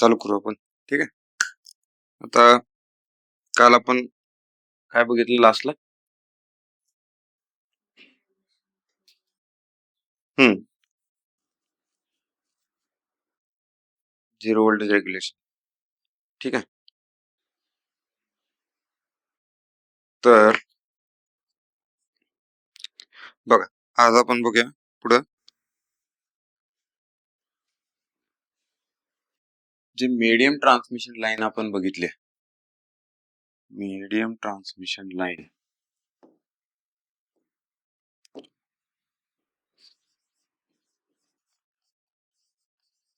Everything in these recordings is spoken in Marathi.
चालू करू आपण. ठीक आहे. आता काल आपण काय बघितलं लास्टला? Zero voltage regulation. ठीक आहे. तर बघा, आज आपण बघूया पुढं जे मीडियम ट्रान्समिशन लाईन आपण बघितली. Medium transmission line.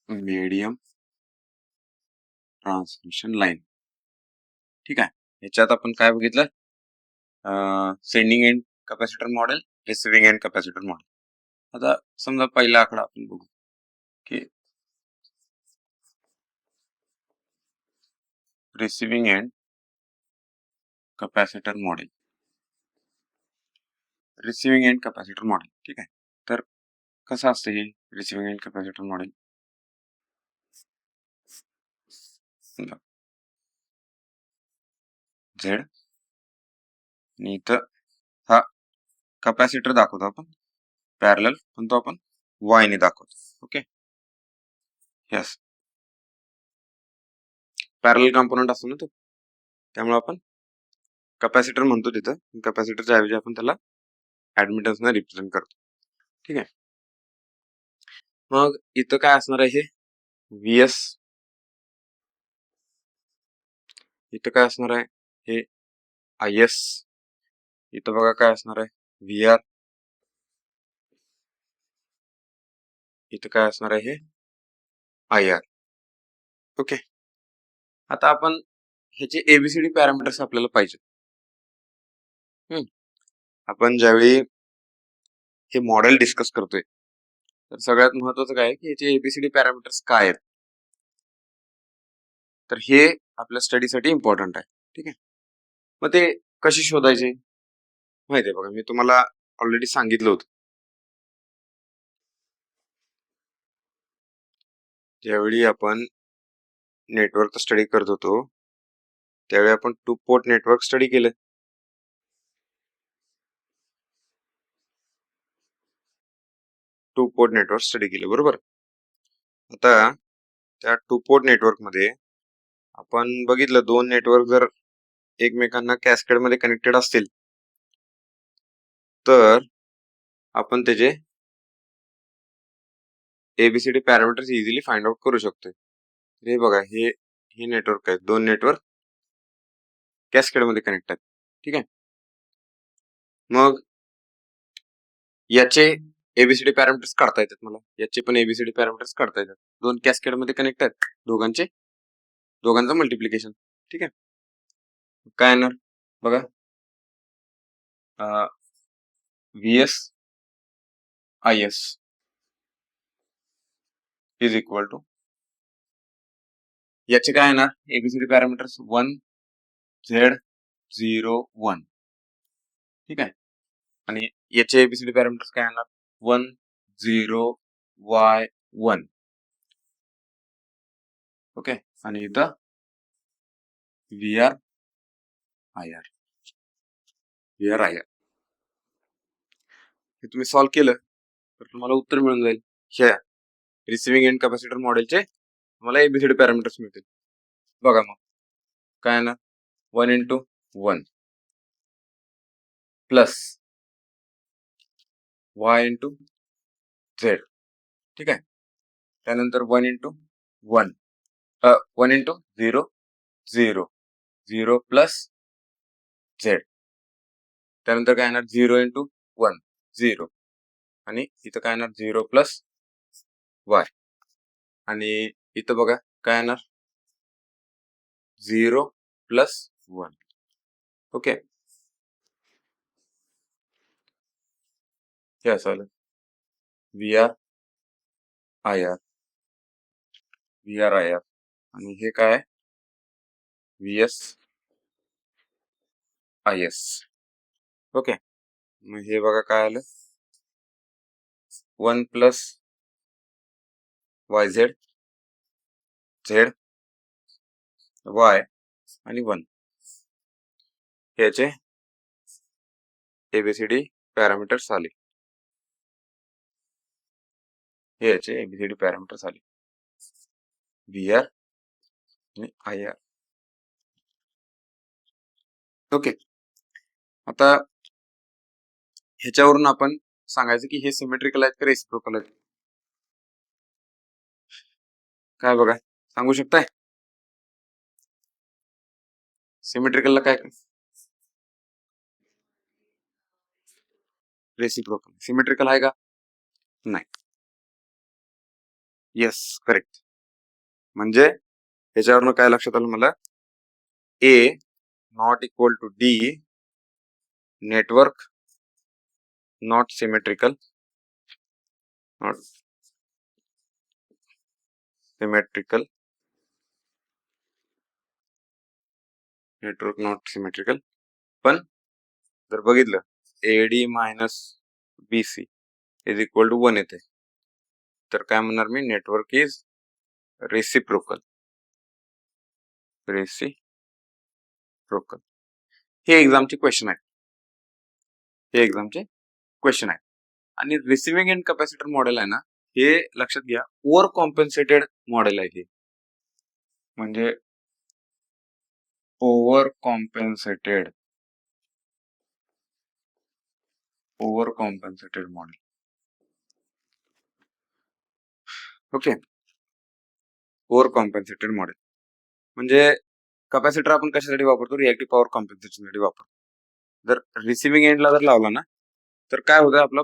Medium transmission line. ठीक आहे. याच्यात आपण काय बघितलं? Sending end capacitor model, receiving end capacitor model. आता समजा पहिला आकडा आपण बघू की receiving end capacitor model. Receiving end capacitor model. ठीक आहे. तर कसं असतं हे receiving end capacitor model? Z आणि इथं हा कॅपॅसिटर दाखवतो आपण पॅरलल, पण तो आपण वाय ने दाखवतो. ओके. यस, पॅरलल कंपोनंट असतो ना तो, त्यामुळे आपण कॅपॅसिटर म्हणतो तिथं. कॅपॅसिटरच्या ऐवजी आपण त्याला ऍडमिटन्स ने रिप्रेझेंट करतो. ठीक आहे. मग इथं काय असणार आहे? हे व्हीएस. इथं काय असणार आहे? हे आय एस. इथं बघा काय असणार आहे? V R. इथं काय असणार आहे? हे आय आर. ओके. आता आपण ह्याचे एबीसीडी पॅरामीटर्स आपल्याला पाहिजे. आपण ज्यावेळी हे मॉडेल डिस्कस करतोय तर सगळ्यात महत्वाचं काय की याचे एबीसीडी पॅरामीटर्स काय आहेत, तर हे आपल्या स्टडीसाठी इम्पॉर्टंट आहे. ठीक आहे. मग ते कशी शोधायचे माहितीये बघा, मी तुम्हाला ऑलरेडी सांगितलं होतं. ज्यावेळी आपण नेटवर्क स्टडी करत होतो त्यावेळी आपण 2 पोर्ट नेटवर्क स्टडी केलं. बरोबर. आता त्या 2 पोर्ट नेटवर्क मध्ये आपण बघितलं 2 नेटवर्क जर एकमेकांना कॅस्केड मध्ये कनेक्टेड असतील तर आपण त्याचे ABCD parameters easily find out करू शकतो. हे बघा, हे नेटवर्क आहे, 2 नेटवर्क कॅस्केड मध्ये कनेक्ट आहेत. ठीक आहे. मग याचे एबीसीडी पॅरामीटर्स काढता येतात मला. याचे पण एबीसीडी पॅरामीटर्स काढता येतात. 2 कॅस्केड मध्ये कनेक्ट आहेत, दोघांचं मल्टिप्लिकेशन. ठीक आहे. काय येणार बघा, VS I S is equal to, याचे काय येणार एबीसीडी पॅरामीटर्स? 1 झेड 0 1. ठीक आहे. आणि याचे एबीसीडी पॅरामीटर्स काय येणार? 1 0 y 1. ओके. आणि इथं व्ही आर आय आर. हे तुम्ही सॉल्व्ह केलं तर तुम्हाला उत्तर मिळून जाईल. ह्या रिसिव्हिंग एंड कॅपॅसिटर मॉडेलचे तुम्हाला एबीसीडी पॅरामीटर्स मिळतील. बघा मग काय ना, 1 × 1 प्लस y × z. ठीक आहे. त्यानंतर 1 × 1 1 × 0 0 0 प्लस z. त्यानंतर काय येणार? 0 × 1 0. आणि इथं काय येणार? 0 प्लस y. आणि इथं बघा काय येणार? 0 प्लस 1. ओके. हे असं आलं व्ही आर आय आर. आणि हे काय? V S I S. Okay. मग हे बघा काय आलं? 1 प्लस वाय झेड वाय आणि 1 याचे एबीसीडी पॅरामीटर्स आले. हे याचे एबीसीडी पॅरामीटर्स आले, व्ही आर आणि आय आर. ओके, आता ह्याच्यावरून आपण सांगायचं की हे सिमेट्रिकल आहेत का रेसिप्रोकल आहेत. काय बघा, सांगू शकताय सिमेट्रिकलला काय? रेसिप्रोकल. सिमेट्रिकल आहे का? नाही. Yes, correct. म्हणजे ह्याच्यावरून काय लक्षात आलं मला, A not equal to D, network not symmetrical, not symmetrical, network not symmetrical. पण जर बघितलं AD minus BC is equal to 1 येते, तर काय म्हणणार मी, नेटवर्क इज रेसिप्रोकल. रेसिप्रोकल हे एक्झामचे क्वेश्चन आहे, हे एक्झामचे क्वेश्चन आहे. आणि रिसिव्हिंग एंड कॅपॅसिटर मॉडेल आहे ना, हे लक्षात घ्या, ओव्हर कॉम्पेन्सेटेड मॉडेल आहे हे. म्हणजे over compensated model. Okay, over compensated model म्हणजे कॅपॅसिटर आपण कशासाठी वापरतो, रिएक्टिव्ह पॉवर कॉम्पेन्सेशनसाठी वापरतो. जर रिसिव्हिंग एंडला जर लावला ना, तर काय होतं आपलं,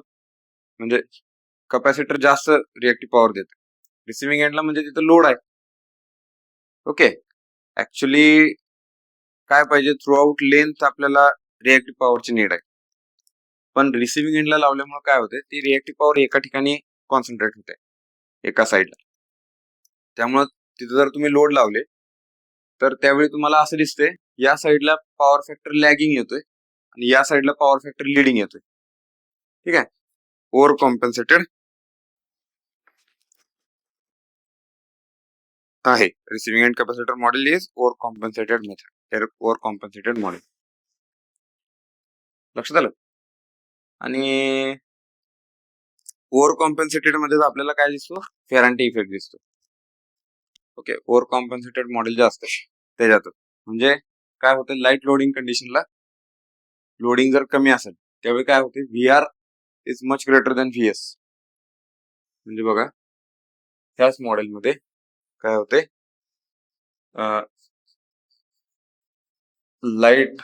म्हणजे कॅपॅसिटर जास्त रिएक्टिव्ह पॉवर देते. रिसिव्हिंग एंडला म्हणजे तिथं लोड आहे. ओके, ऍक्च्युली काय पाहिजे, थ्रू आउट लेंथ आपल्याला रिएक्टिव्ह पॉवरची नीड आहे. पण रिसिव्हिंग एंडला लावल्यामुळे काय होते, ती रिएक्टिव्ह पॉवर एका ठिकाणी कॉन्सन्ट्रेट होते, एका साईडला. त्यामुळे तिथे जर तुम्ही लोड लावले तर त्यावेळी तुम्हाला असं दिसते, या साईडला पॉवर फॅक्टर लॅगिंग येतोय आणि या साईडला पॉवर फॅक्टर लिडिंग येतोय. ठीक आहे, ओव्हर कॉम्पेन्सेटेड आहे. Receiving end capacitor model is over compensated method, over compensated model. लक्षात आलं. आणि ओव्हर कॉम्पेन्सेटेड मध्ये आपल्याला काय दिसतो, फेरांटी इफेक्ट दिसतो. ओके, ओव्हर कॉम्पेन्सेटेड मॉडेल जे असतं त्याच्यात म्हणजे काय होतं, लाईट लोडिंग कंडिशनला लोडिंग जर कमी असेल त्यावेळी काय होते, V R is much greater than V S. म्हणजे बघा, ह्याच मॉडेलमध्ये काय होते, लाईट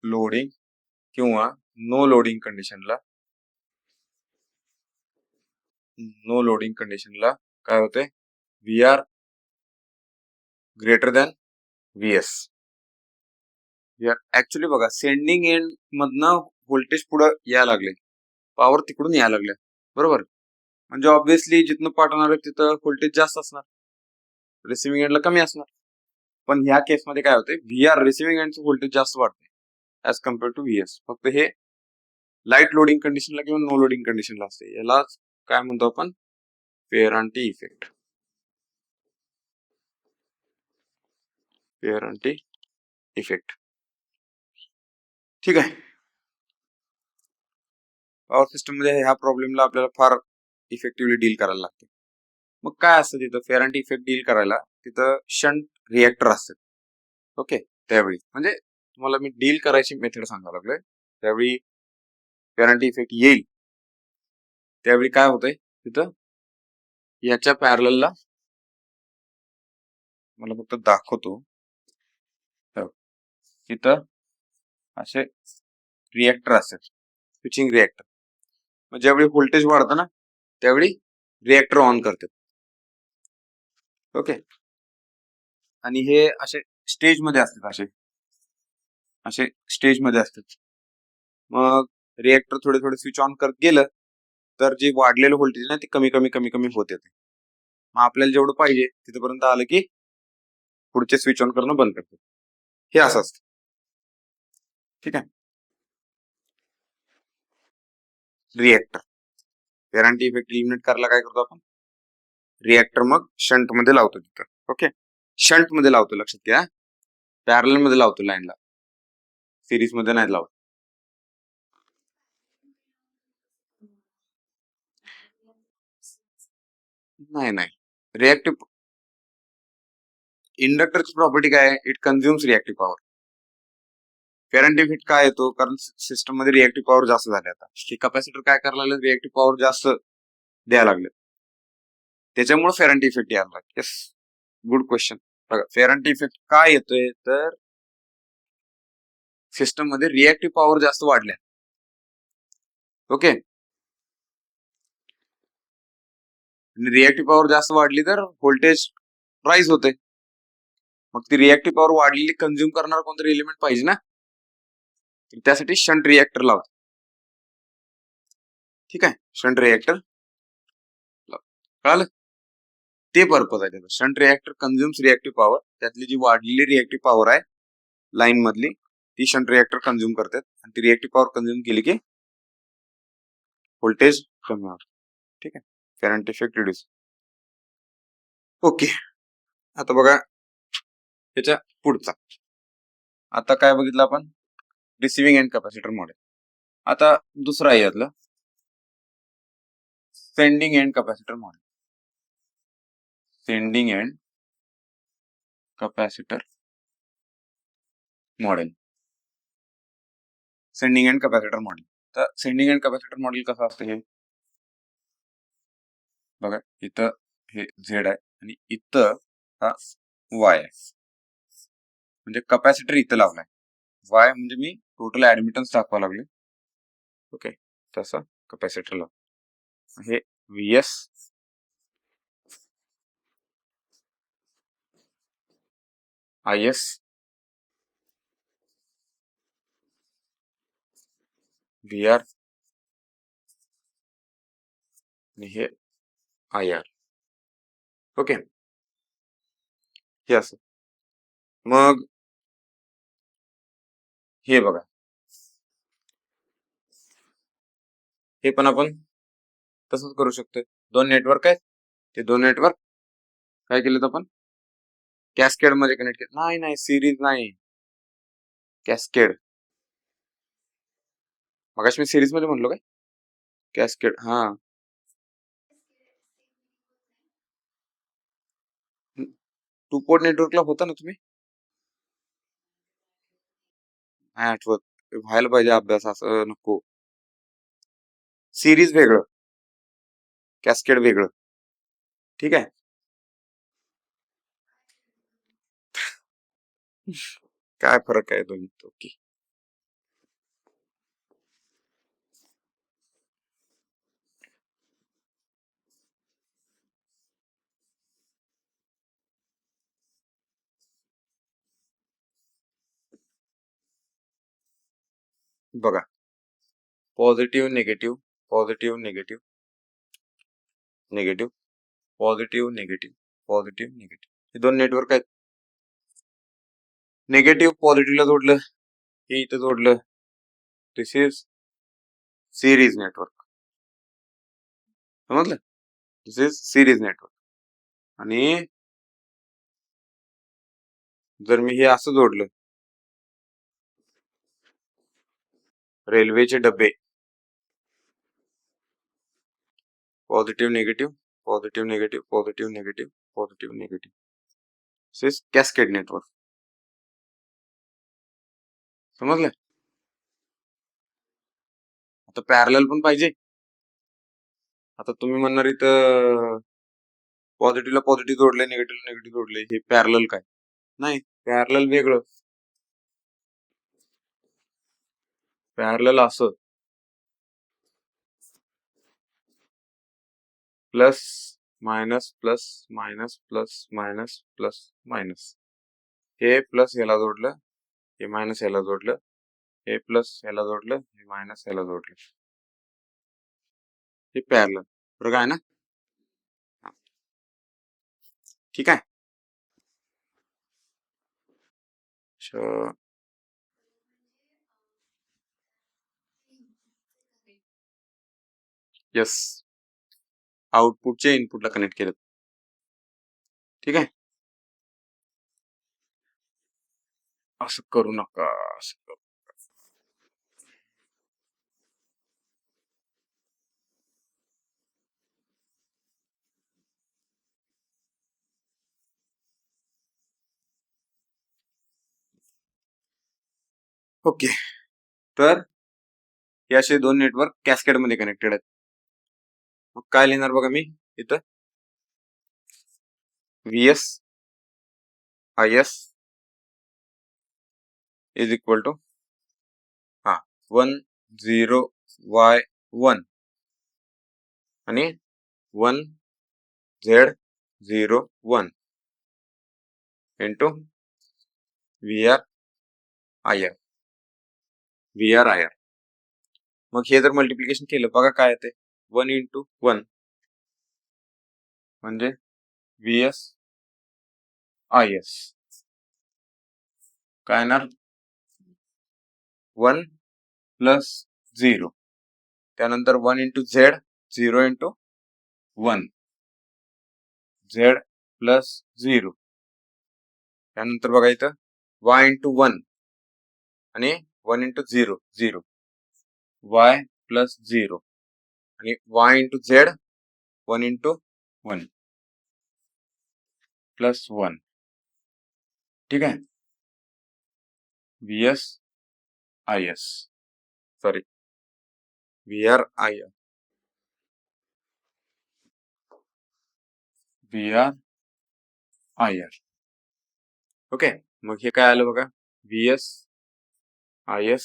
लोडिंग किंवा नो लोडिंग कंडिशनला काय होते, V R greater than V S. Actually बघा, सेंडिंग एंड मधनं व्होल्टेज पुढे यायला लागले, पॉवर तिकडून यायला लागले, बरोबर. म्हणजे ऑब्व्हियसली जिथनं पाठवणार आहे तिथं व्होल्टेज जास्त असणार, रिसिव्हिंग एंडला कमी असणार. पण ह्या केसमध्ये काय होते, व्ही आर रिसिव्हिंग एंडचं व्होल्टेज जास्त वाढते as compare to V S. फक्त हे लाईट लोडिंग कंडिशनला किंवा नो लोडिंग कंडिशनला असते. याला काय म्हणतो आपण, फेरांटी इफेक्ट. Ferranti effect. ठीक आहे, पॉवर सिस्टम मध्ये ह्या प्रॉब्लेमला आपल्याला फार इफेक्टिव्हली डील करायला लागते. मग काय असतं तिथं, फेरांटी इफेक्ट डील करायला तिथं शंट रिएक्टर असतात. ओके, त्यावेळी म्हणजे तुम्हाला मी डील करायची मेथड सांगायला लागलोय. त्यावेळी फेरांटी इफेक्ट येईल त्यावेळी काय होतंय, तिथं याच्या पॅरलला मला फक्त दाखवतो, तिथं असे रिएक्टर असतात, स्विचिंग रिएक्टर. मग ज्यावेळी व्होल्टेज वाढतं ना त्यावेळी रिएक्टर ऑन करतात. ओके, आणि हे असे स्टेज मध्ये असतात, असे स्टेज मध्ये असतात. मग रिएक्टर थोडे थोडे स्विच ऑन करत गेलं तर जे वाढलेलं व्होल्टेज ना ते कमी कमी कमी कमी होत येते. मग आपल्याला जेवढं पाहिजे तिथपर्यंत आलं की पुढचे स्विच ऑन करणं बंद करतात. हे असं असतं. ठीक आहे, रिएक्टर फेरांटी इफेक्ट इलिमिनेट करायला काय करतो आपण, रिएक्टर मग शंट मध्ये लावतो तिथं. ओके, शंट मध्ये लावतो, लक्षात घ्या. पॅरल मध्ये लावतो लाईनला, सिरीज मध्ये नाही लावतो. नाही रिएक्टिव्ह इंडक्टरची प्रॉपर्टी काय आहे? It consumes reactive power. Current effect काय येतो? कारण सिस्टम मध्ये रिएक्टिव्ह पॉवर जास्त झाले आता. कॅपॅसिटर काय करायला लागले? रिएक्टिव्ह पॉवर जास्त द्यायला लागले, त्याच्यामुळे फेरंट इफेक्ट यायला लागला. Yes, good question. बघा, फेरंट इफेक्ट काय येतोय तर सिस्टम मध्ये रिएक्टिव्ह पॉवर जास्त वाढल्या. ओके, रिएक्टिव्ह पॉवर जास्त वाढली तर व्होल्टेज राईज होते. मग ती रिएक्टिव्ह पॉवर वाढलेली कन्झ्युम करणार कोणतरी एलिमेंट पाहिजे ना, त्यासाठी शंट रिएक्टर लावतो. ठीक आहे, शंट रिएक्टर कळालं? ते पर्पज आहे त्याचा. Shunt reactor consumes reactive power. त्यातली जी वाढलेली रिएक्टिव्ह पॉवर आहे लाईन मधली, ती शंट रिएक्टर कन्झ्युम करतात, आणि ती रिएक्टिव्ह पॉवर कन्झ्युम केली की व्होल्टेज कमी होतं. ठीक आहे, करंट इफेक्ट रिड्यूस. ओके, आता बघा त्याच्या पुढचा. आता काय बघितलं आपण? Receiving end capacitor model. आता दुसरा आहे यातलं, sending end capacitor model. Sending end capacitor model. Sending end capacitor model. तर सेंडिंग एंड कॅपॅसिटर मॉडेल कसं असतं? हे बघा, इथं हे झेड आहे आणि इथं हा वाय आहे. म्हणजे कॅपॅसिटर इथं लावलाय. वाय म्हणजे मी टोटल ऍडमिटन्स दाखवा लागले. ओके, तसं कॅपॅसिटर लाव. हे VS IS VR आणि हे IR. ओके, हे असं. मग हे बघा, हे पण आपण तसंच करू शकतो. दोन नेटवर्क आहेत, ते दोन नेटवर्क काय केलेत आपण? कॅस्केड मध्ये कनेक्ट केले. नाही, सिरीज नाही, कॅस्केड. मगाशी मी सिरीज मध्ये म्हणलो काय? कॅस्केड. हा, 2 पोर्ट नेटवर्कला होता ना तुम्ही? नाही आठवत, व्हायला पाहिजे अभ्यास, असं नको. सिरीज वेगळं, कॅस्केड वेगळं. ठीक आहे. काय फरक आहे दोन्ही? ओके, बघा, positive negative, positive negative, negative, positive negative, positive negative, हे दोन नेटवर्क आहेत. निगेटिव्ह पॉझिटिव्हला जोडलं, हे इथं जोडलं. दिस इज सिरीज नेटवर्क. समजलं? दिस इज सिरीज नेटवर्क. आणि जर मी हे असं जोडलं, रेल्वेचे डबे, positive negative, positive negative, positive negative, positive negative, this is cascade network. समजलं? आता पॅरलल पण पाहिजे. आता तुम्ही म्हणणार इथं पॉझिटिव्हला पॉझिटिव्ह जोडले, निगेटिव्हला निगेटिव्ह जोडले, हे पॅरलल काय? नाही, पॅरलल वेगळं. पॅरलल असं, plus minus plus minus plus minus plus minus. हे प्लस ह्याला जोडलं, हे मायनस ह्याला जोडलं, हे प्लस ह्याला जोडलं, हे मायनस ह्याला जोडलं. हे पॅरलल. बरोबर आहे ना? ठीक आहे. यस, आउटपुटचे इनपुटला कनेक्ट केलं. ठीक आहे. असं करू नका, असं करू. ओके, तर हे असे दोन नेटवर्क कॅस्केड मध्ये कनेक्टेड आहेत. मग काय लिहिणार बघा मी इथं, VS IS is equal to 10Y1 आणि 1Z01 इंटू VRIR. मग हे जर मल्टिप्लिकेशन केलं बघा काय येते, 1 इंटू 1 म्हणजे VS IS काय येणार, 1 प्लस 0, त्यानंतर 1 into Z, 0 into 1, Z plus 0, त्यानंतर बघा इथं Y इंटू 1 आणि 1 इंटू 0, 0, Y प्लस 0 आणि Y into Z, 1 into 1 plus 1. ठीक आहे, VS IS sorry VRIR okay. मग हे काय आलं बघा, VS IS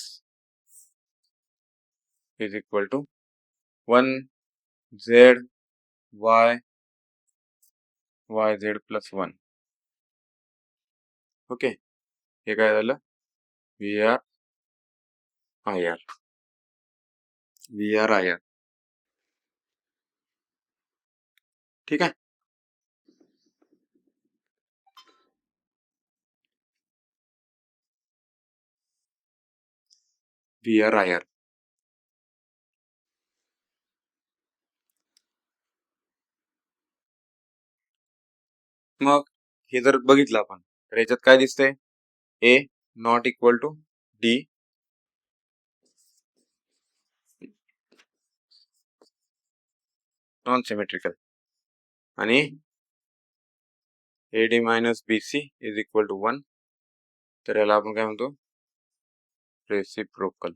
is equal to 1ZYZ plus 1. Okay, हे काय झालं, VRIR. ठीक आहे. VRIR. मग हे जर बघितलं आपण तर याच्यात काय दिसतंय, A not equal to D non symmetrical आणि AD minus BC is equal to 1. तर याला आपण काय म्हणतो, रेसिप्रोकल.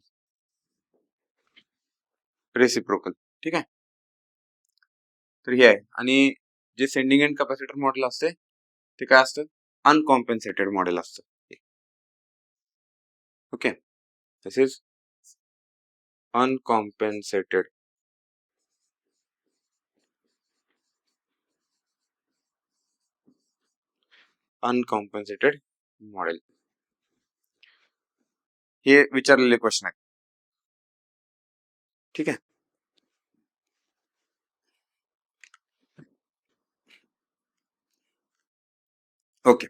ठीक आहे. तर हे आहे. आणि जे सेंडिंग एंड कॅपॅसिटर मॉडेल असते ते काय असतं, अनकॉम्पेन्सेटेड मॉडेल असतं. Okay, this is uncompensated model. हे विचारलेले क्वेश्चन आहेत. ठीक आहे. ओके,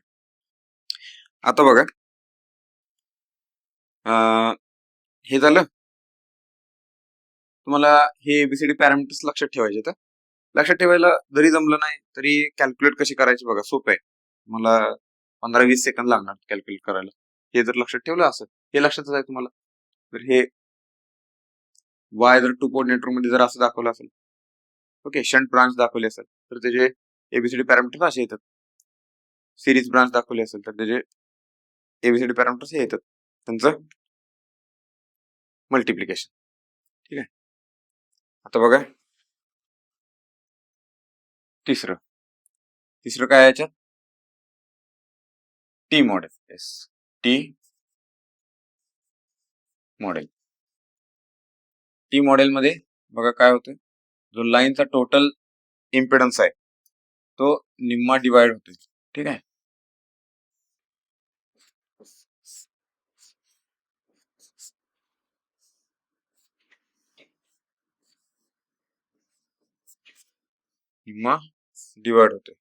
आता बघा हे झालं. तुम्हाला हे ABCD पॅरामीटर्स लक्षात ठेवायचे. तर लक्षात ठेवायला जरी जमलं नाही तरी कॅल्क्युलेट कशी करायची बघा, सोपं आहे. मला 15-20 सेकंद लागणार कॅल्क्युलेट करायला. हे जर लक्षात ठेवलं असं, हे लक्षातच आहे तुम्हाला. तर हे Y जर 2 पोर्ट नेटवर्क मध्ये जर असं दाखवलं असेल, ओके, शंट ब्रांच दाखवली असेल तर त्याचे ABCD पॅरामीटर्स असे येतात. सिरीज ब्रांच दाखवली असेल तर त्याचे ABCD पॅरामीटर्स हे येतात, त्यांचं मल्टिप्लिकेशन. ठीक आहे. आता बघा तिसरं काय याच्यात, T model. Yes, T model मध्ये बघा काय होतं, जो लाईनचा टोटल इम्पिडन्स आहे तो निम्मा डिवाइड होतोय. ठीक आहे. निम्मा डिवाइड होतोय.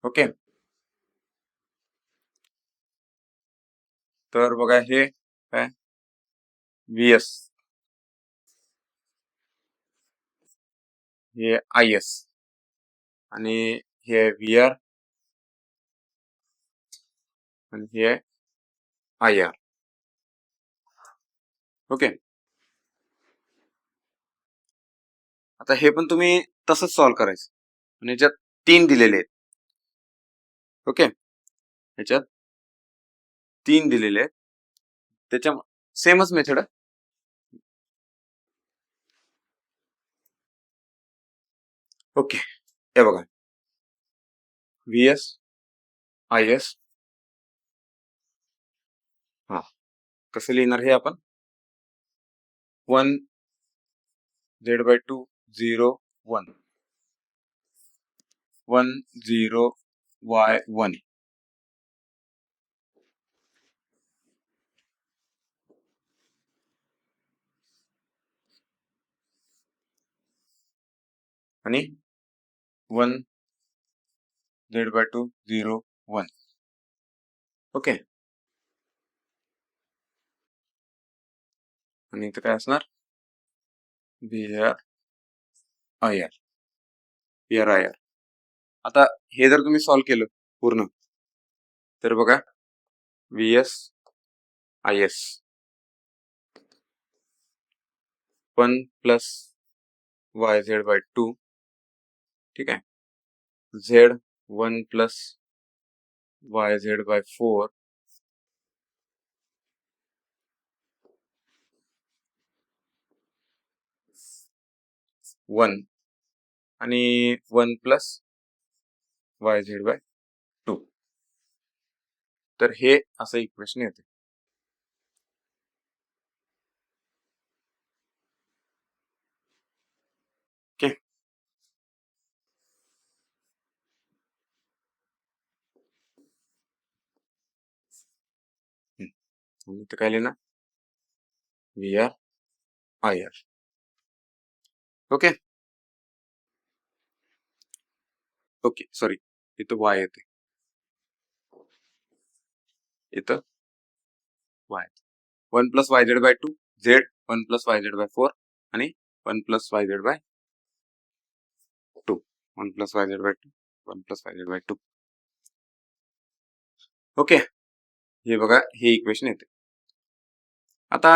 ओके, तर बघा हे काय, VS, हे IS आणि हे VR आणि हे आहे आय आर. ओके, आता हे पण तुम्ही तसंच सॉल्व्ह करायचं आणि याच्यात 3 दिलेले आहेत. ओके, याच्यात 3 दिलेले आहेत, त्याच्या सेमच मेथड. ओके, हे बघा, व्हीएस आय एस. हा, कसं लिहिणार हे आपण? 1 Z/2 0 1 1 0 Y1 आणि 1 Z/2 0 1. ओके, आणि इथं काय असणार? VR IR, VR IR. आता हे जर तुम्ही सॉल्व्ह केलं पूर्ण, तर बघा, VS IS 1 प्लस YZ/2, ठीक आहे, Z 1 प्लस YZ/4 1 आणि 1 प्लस YZ/2. तर हे असं इक्वेशन येते. ओके, इथं काय लिहिणार? VR IR. Okay, okay, sorry, इथं Y येते, इथं Y 1 plus YZ/2 Z 1 plus YZ/4 आणि 1 plus YZ/2 1 plus YZ/2 1 plus YZ/2. Okay, हे बघा, हे इक्वेशन येते. आता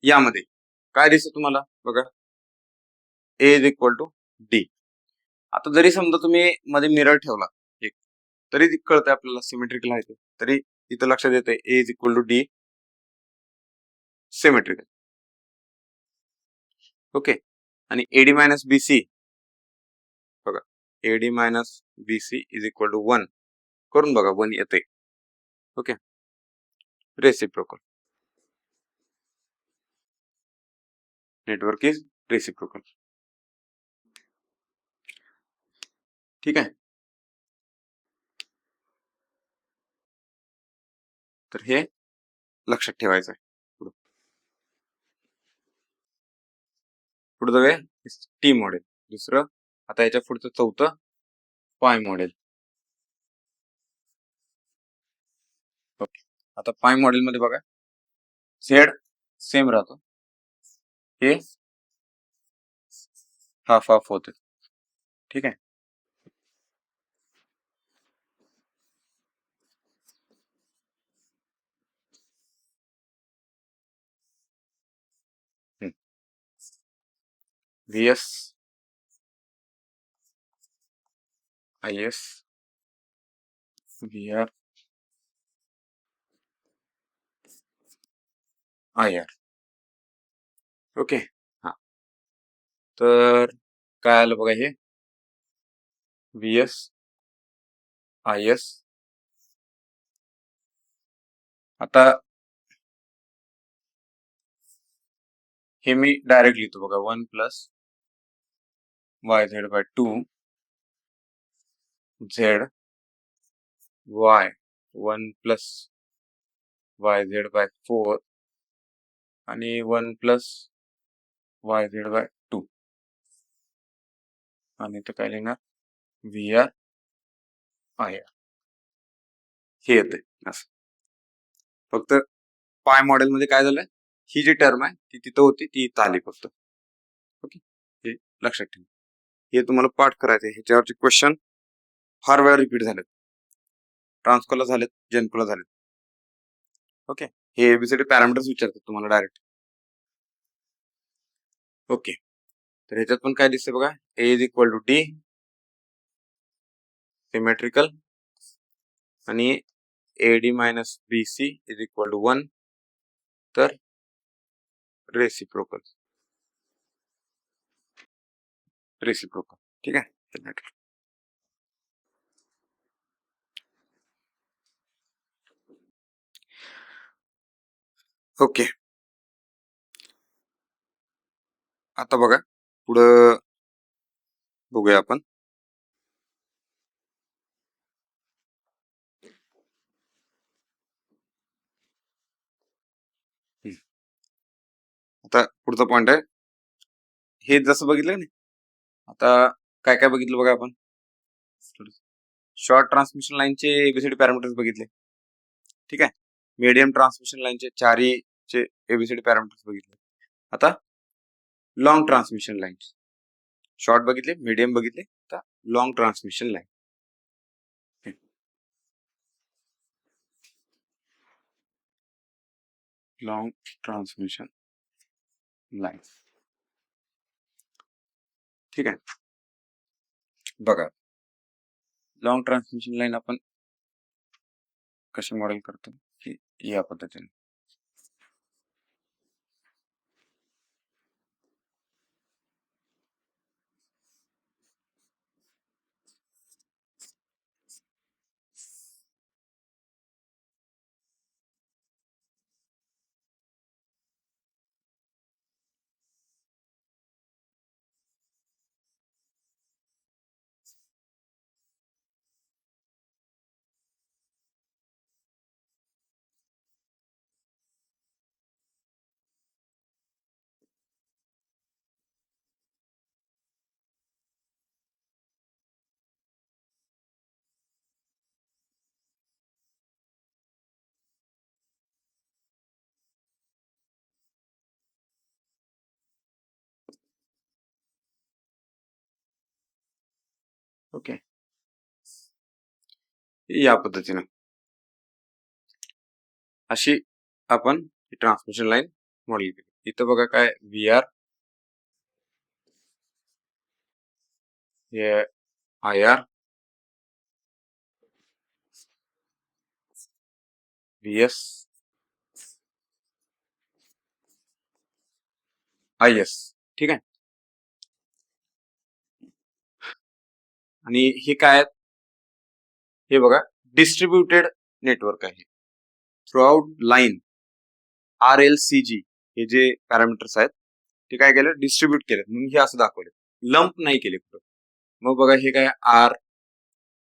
यामध्ये काय दिसतं तुम्हाला? बघा, A is equal to D. आता जरी समजा तुम्ही मध्ये मिरर ठेवला एक, तरी कळतंय आपल्याला सिमेट्रिकल आहे ते. तरी इथं लक्षात येते A is equal to D symmetrical. Okay, आणि AD मायनस BC, बघा, AD minus BC is equal to 1 करून बघा, 1 येते. Okay, reciprocal, network is reciprocal. ठीक आहे, तर हे लक्षात ठेवायचं आहे. पुढचं काय? T model. दुसरं, आता याच्या पुढचं चौथं पाय मॉडेल. ओके, आता पाय मॉडेल मध्ये बघा, झेड सेम राहतो, हे हाफ हाफ होते. ठीक आहे, VS IS VR IR. Okay, हा, तर काय आलं बघा, हे VS IS. आता हे मी डायरेक्ट लिहितो बघा, 1 plus YZ/2 Z Y 1 plus YZ/4 आणि 1 प्लस YZ/2 आणि इथं काय लिहिणार? VR IR. हे येते असं. फक्त पाय मॉडेल मध्ये काय झालंय, ही जी टर्म आहे ती तिथं होती, ती इथं आली फक्त. ओके, हे लक्षात ठेवा. हे तुम्हाला पाठ करायचं आहे, ह्याच्यावरचे क्वेश्चन फार वेळा रिपीट झाले. ट्रान्सकोला झालेत, जेनकोला झालेत. ओके, हे एबीसीडी पॅरामीटर्स विचारतात तुम्हाला डायरेक्ट. ओके, तर ह्याच्यात पण काय दिसतंय बघा, A is equal to D symmetrical आणि eddy minus BC is equal to 1, तर रेसिप्रोकल. ठीक आहे. ओके, आता बघा पुढं बघूया आपण. आता पुढचा पॉइंट आहे, हे जसं बघितलं नाही, आता काय काय बघितलं बघा आपण. शॉर्ट ट्रान्समिशन लाईनचे एबीसीडी पॅरामीटर्स बघितले. ठीक आहे, मीडियम ट्रान्समिशन लाईनचे चारहीचे एबीसीडी पॅरामीटर्स बघितले. आता लॉंग ट्रान्समिशन लाईन, शॉर्ट बघितले, मीडियम बघितले, आता long transmission line. Long transmission line. ठीक आहे, बघा लॉंग ट्रान्समिशन लाईन आपण कसे मॉडेल करतो की या पद्धतीने. ओके, या पद्धतीने अशी आपण ट्रान्समिशन लाईन मॉडेल केली. इथं बघा काय व्ही आर, हे I R, V S, I S. ठीक आहे, आणि हे काय आहेत, हे बघा डिस्ट्रीब्युटेड नेटवर्क आहे. थ्रू आउट लाईन RLCG हे जे पॅरामीटर्स आहेत ते काय केलं, डिस्ट्रीब्यूट केले, म्हणून हे असं दाखवले, लंप नाही केले कुठं. मग बघा हे काय आर,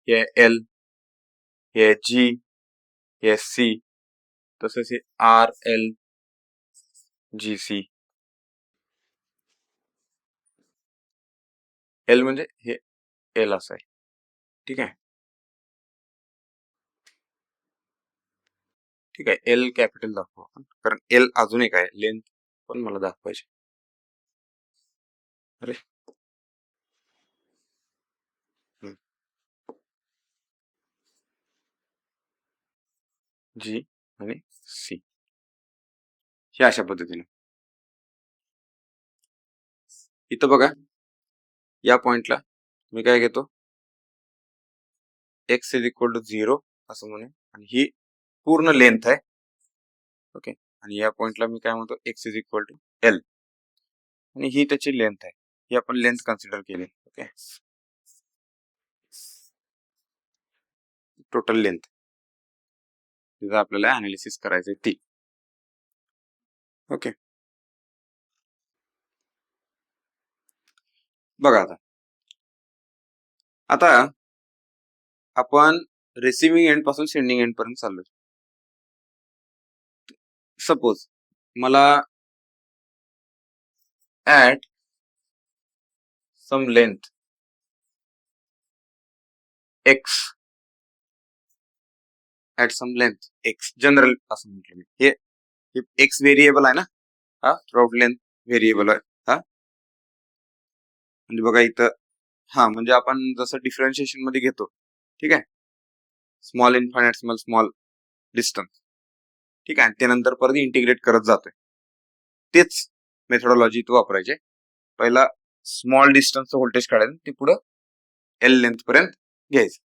हे एल, हे जी, हे सी, तसंच हे R L G C. L म्हणजे हे एल असं आहे. ठीक आहे, ठीक आहे, एल कॅपिटल दाखवू आपण, कारण एल अजून एक आहे, लेंथ पण मला दाखवायची. अरे जी आणि सी, हे अशा पद्धतीने. इथं बघा या पॉइंटला मी काय घेतो, एक्स इज इक्वल टू 0 असं म्हणून, आणि ही पूर्ण लेंथ आहे. ओके, आणि या पॉइंटला मी काय म्हणतो, X is equal to L, आणि ही त्याची लेंथ आहे, ही आपण लेंथ कन्सिडर केली. ओके, टोटल लेंथ तिथं आपल्याला अनालिसिस करायचंय ती. ओके, बघा आता आपण रिसिव्हिंग एंड पासून सेंडिंग एंड पर्यंत चाललोय. सपोज मला at some length X, at some length X general असं म्हटलं मी, हे एक्स व्हेरिएबल आहे ना, हा थ्रूआउट लेंथ व्हेरिएबल आहे हा. म्हणजे बघा इथं, हा म्हणजे आपण जसं डिफरन्शिएशन मध्ये घेतो, ठीक आहे, स्मॉल इन्फायनाइटसिमल स्मॉल डिस्टन्स, ठीक आहे. त्यानंतर परत इंटिग्रेट करत जातोय. तेच मेथोडॉलॉजी इथं वापरायचे. पहिला स्मॉल डिस्टन्सचं व्होल्टेज काढायचं, ते पुढं एल लेंथ पर्यंत घ्यायचं.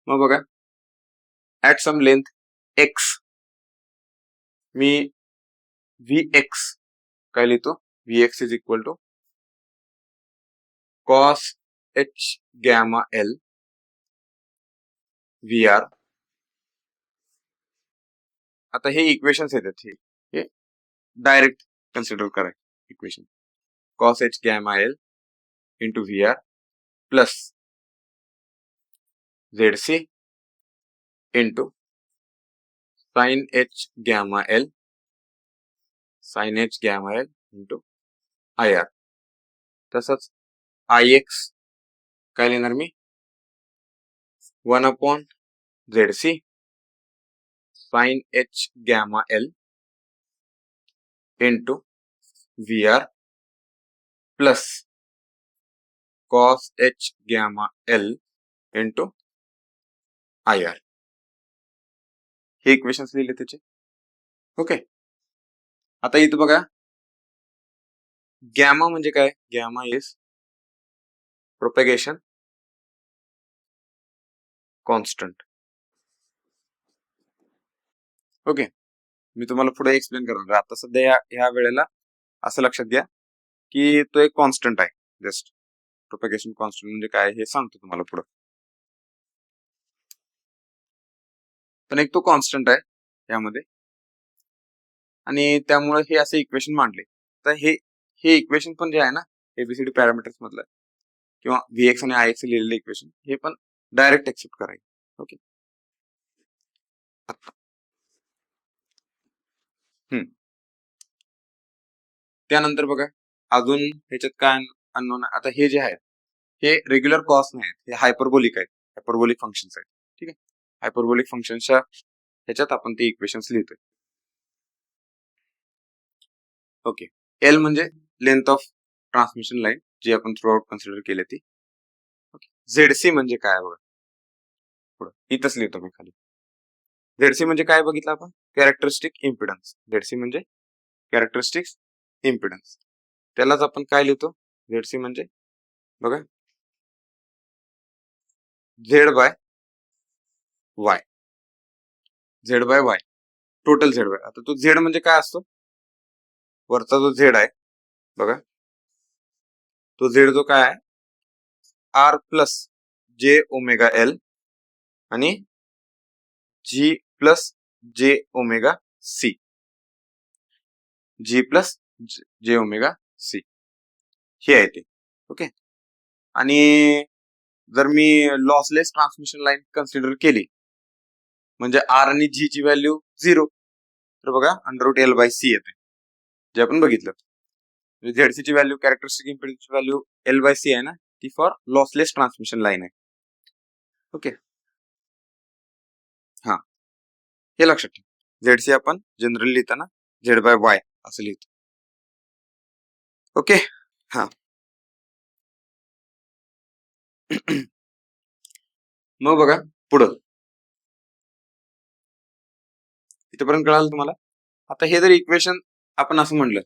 मग बघा, ऍट सम लेंथ एक्स मी व्ही एक्स काय लिहितो, V X is equal to cos H gamma L V R. आता हे इक्वेशन्स येतात, हे डायरेक्ट कन्सिडर करायचे equation. Cos H gamma L into V R plus Z C into sine h gamma L into I R. तसंच आय एक्स काय लिहिणार मी, 1/ZC sine h gamma L into V R plus cos H gamma L into I R. हे इक्वेशन्स लिहिले त्याचे. ओके, आता इथं बघा, गॅमा म्हणजे काय, gamma is propagation constant. Okay, मी तुम्हाला पुढे एक्सप्लेन करणार. आता सध्या ह्या वेळेला असं लक्षात घ्या की तो एक कॉन्स्टंट आहे. जस्ट प्रोपेगेशन कॉन्स्टंट म्हणजे काय हे सांगतो तुम्हाला पुढे. पण एक तो कॉन्स्टंट आहे यामध्ये, आणि त्यामुळे हे असे इक्वेशन मांडले. तर हे इक्वेशन पण जे आहे ना, एबीसीडी पॅरामीटर्स मधलं किंवा व्हीएक्स आणि आय एक्स लिहिलेले इक्वेशन, हे पण डायरेक्ट एक्सेप्ट करायचे. ओके, त्यानंतर बघा अजून ह्याच्यात काय अननोन. आता हे जे आहे हे रेग्युलर कॉस नाही आहेत, हे हायपरबोलिक आहेत, हायपरबोलिक फंक्शन्स आहेत. ठीक आहे, हायपरबोलिक फंक्शनच्या ह्याच्यात आपण ते इक्वेशन्स लिहितोय. ओके, एल म्हणजे लेंथ ऑफ ट्रान्समिशन लाईन, जी आपण थ्रू आउट कन्सिडर केली ती. ओके, झेडसी म्हणजे काय बघा, पुढे इथंच लिहितो मी खाली. झेडसी म्हणजे काय बघितलं आपण, कॅरेक्टरिस्टिक इम्पिडन्स. झेडसी म्हणजे कॅरेक्टरिस्टिक इम्पिडन्स. त्यालाच आपण काय लिहितो, झेडसी म्हणजे बघा Z by Y, Z by Y, total Z by. आता तो झेड म्हणजे काय असतो, वरचा जो झेड आहे बघा, तो झेड जो काय आहे, आर प्लस जे ओमेगा एल आणि जी प्लस जे ओमेगा सी, जी प्लस जे ओमेगा सी हे आहे ते. ओके, आणि जर मी लॉसलेस ट्रान्समिशन लाईन कन्सिडर केली म्हणजे आर आणि जी ची व्हॅल्यू 0, तर बघा √L/C येते, जे आपण बघितलं. झेडसी ची व्हॅल्यू, कॅरेक्टरिस्टिक इम्पिडन्सची व्हॅल्यू L/C आहे ना, ती फॉर लॉसलेस ट्रान्समिशन लाईन आहे. ओके, हा हे लक्षात ठेवा. झेडसी आपण जनरली लिहिताना Z/Y असं लिहितो. ओके, हा मग बघा पुढं इथपर्यंत कळालं तुम्हाला. आता हे जर इक्वेशन आपण असं म्हणलं,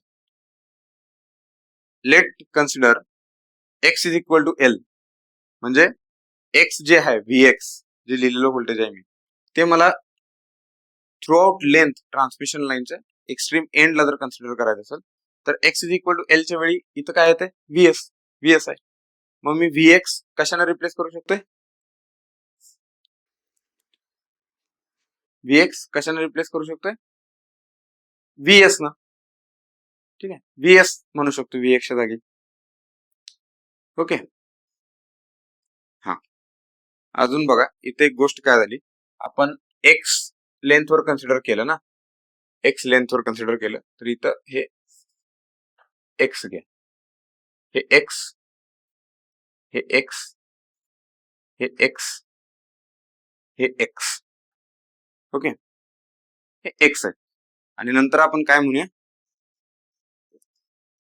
let consider X is equal to L, म्हणजे एक्स जे आहे व्हीएक्स जे लिहिलेलं व्होल्टेज आहे मी, ते मला थ्रू आउट लेंथ ट्रान्समिशन लाईनच्या एक्स्ट्रीम एंडला जर कन्सिडर करायचं असेल, तर X is equal to L च्या वेळी इथं काय येते, व्हीएस आहे. मग मी व्हीएक्स कशाने रिप्लेस करू शकतोय, व्हीएक्स कशाने रिप्लेस करू शकतोय, व्हीएस ना. ठीक आहे, व्हीएस म्हणू शकतो व्हीएक्सच्या जागी. ओके, हा अजून बघा इथे एक गोष्ट काय झाली, आपण एक्स लेंथवर कन्सिडर केलं ना, एक्स लेंथवर कन्सिडर केलं, तर इथं हे एक्स घ्या, हे एक्स, हे एक्स, हे एक्स, हे एक्स. ओके, हे एक्स आहे. आणि नंतर आपण काय म्हणूया,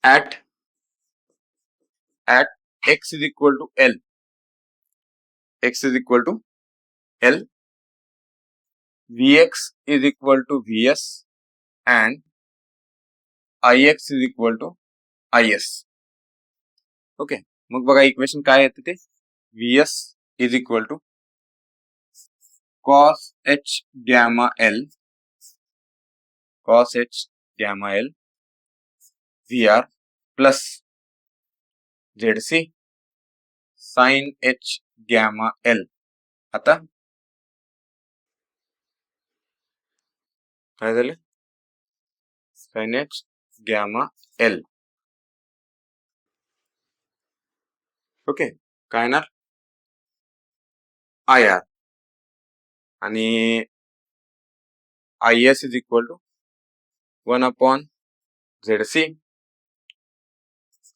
at X is equal to L, X is equal to L Vx is equal to Vs and Ix is equal to Is. Okay, मग बघा इक्वेशन काय येते ते Vs is equal to cos h gamma L Vr plus Zc sin h gamma L. आता काय झालं sin h gamma L. Okay, काय येणार IR आणि IS is equal to 1 upon Zc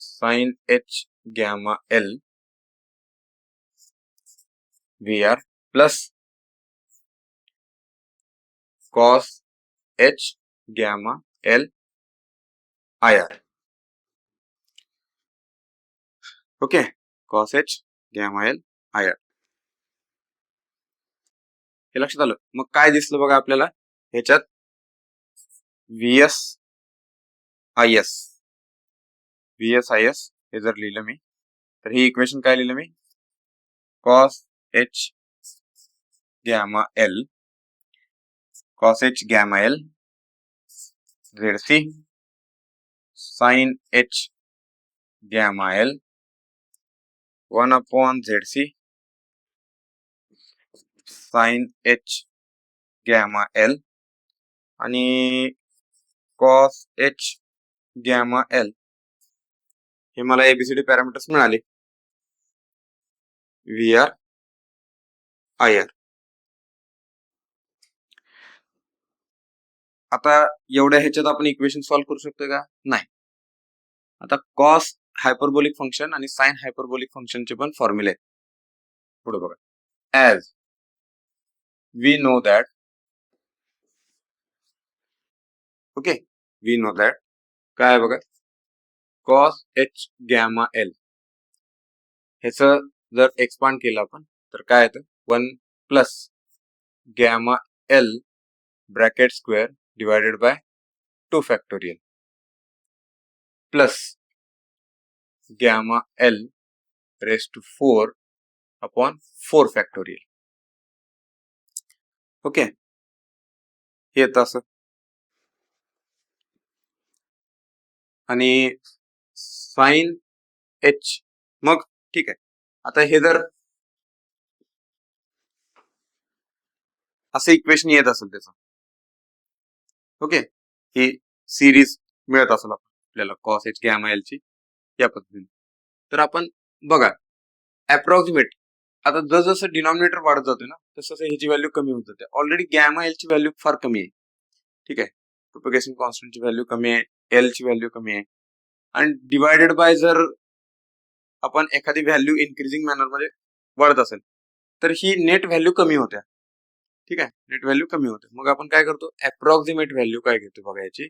sin h gamma L Vr plus cos h gamma L IR. Okay, cos h gamma L IR. हे लक्षात आलं. मग काय दिसलं बघा आपल्याला ह्याच्यात Vs Is हे जर लिहिलं मी तर ही इक्वेशन काय लिहिलं मी cos h gamma L Zc sin h gamma L 1 upon Zc sin h gamma L आणि cos h gamma L हे मला ABCD पॅरामीटर्स मिळाले Vr IR. आता एवढ्या ह्याच्यात आपण इक्वेशन सॉल्व्ह करू शकतो का नाही. आता cos हायपरबोलिक फंक्शन आणि sin हायपरबोलिक फंक्शनचे पण फॉर्म्युले आहेत. पुढे बघा as we know that काय बघा cos h gamma L ह्याचं जर एक्सपांड केलं आपण तर काय येतं 1 plus gamma L bracket square divided by 2 factorial plus gamma L raise to 4 upon 4 factorial. Okay, हे येतं असं आणि साइन h. मग ठीक आहे, आता हे जर असं इक्वेशन येत असेल त्याचं ओके, ही सिरीज मिळत असेल आपल्याला cos h gamma L ची या पद्धतीने तर आपण बघा अप्रॉक्सिमेट आता जसं डिनॉमिनेटर वाढत जाते ना तसं ह्याची व्हॅल्यू कमी होत जाते. ऑलरेडी गॅमा एल ची व्हॅल्यू फार कमी आहे. ठीक आहे, प्रोपगेशन कॉन्स्टंटची व्हॅल्यू कमी आहे, एल ची व्हॅल्यू कमी आहे आणि डिवायडेड बाय जर आपण एखादी व्हॅल्यू इन्क्रीजिंग मॅनर मध्ये वाढत असेल तर ही नेट व्हॅल्यू कमी होत्या. ठीक आहे, नेट व्हॅल्यू कमी होते. मग आपण काय करतो अप्रॉक्सिमेट व्हॅल्यू काय घेतो बघा याची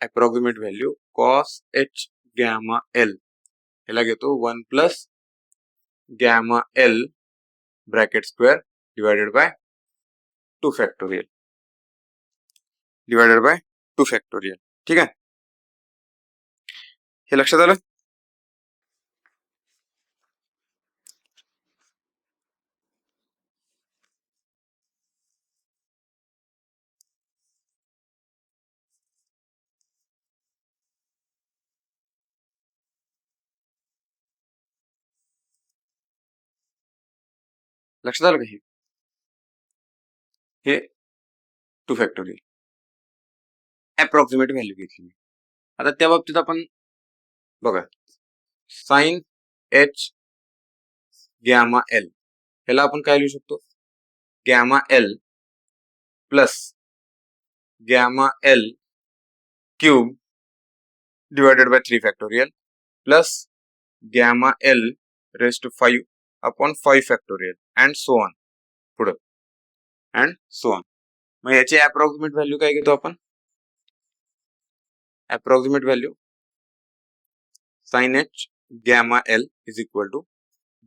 approximate value cos h gamma L ह्याला घेतो 1 plus gamma L bracket square divided by 2 factorial ठीक आहे, हे लक्षात आलं. लक्षात आलं का हे 2 फॅक्टोरियल अप्रॉक्सिमेट व्हॅल्यू घेतली. आता त्या बाबतीत आपण बघा साइन h गॅमा L ह्याला आपण काय लिहू शकतो gamma L plus gamma L cube divided by 3 factorial plus gamma L raise to 5 upon 5 factorial and so on पुढे अँड सो ऑन. मग याची अप्रॉक्सिमेट व्हॅल्यू काय घेतो आपण approximate value sin h gamma L is equal to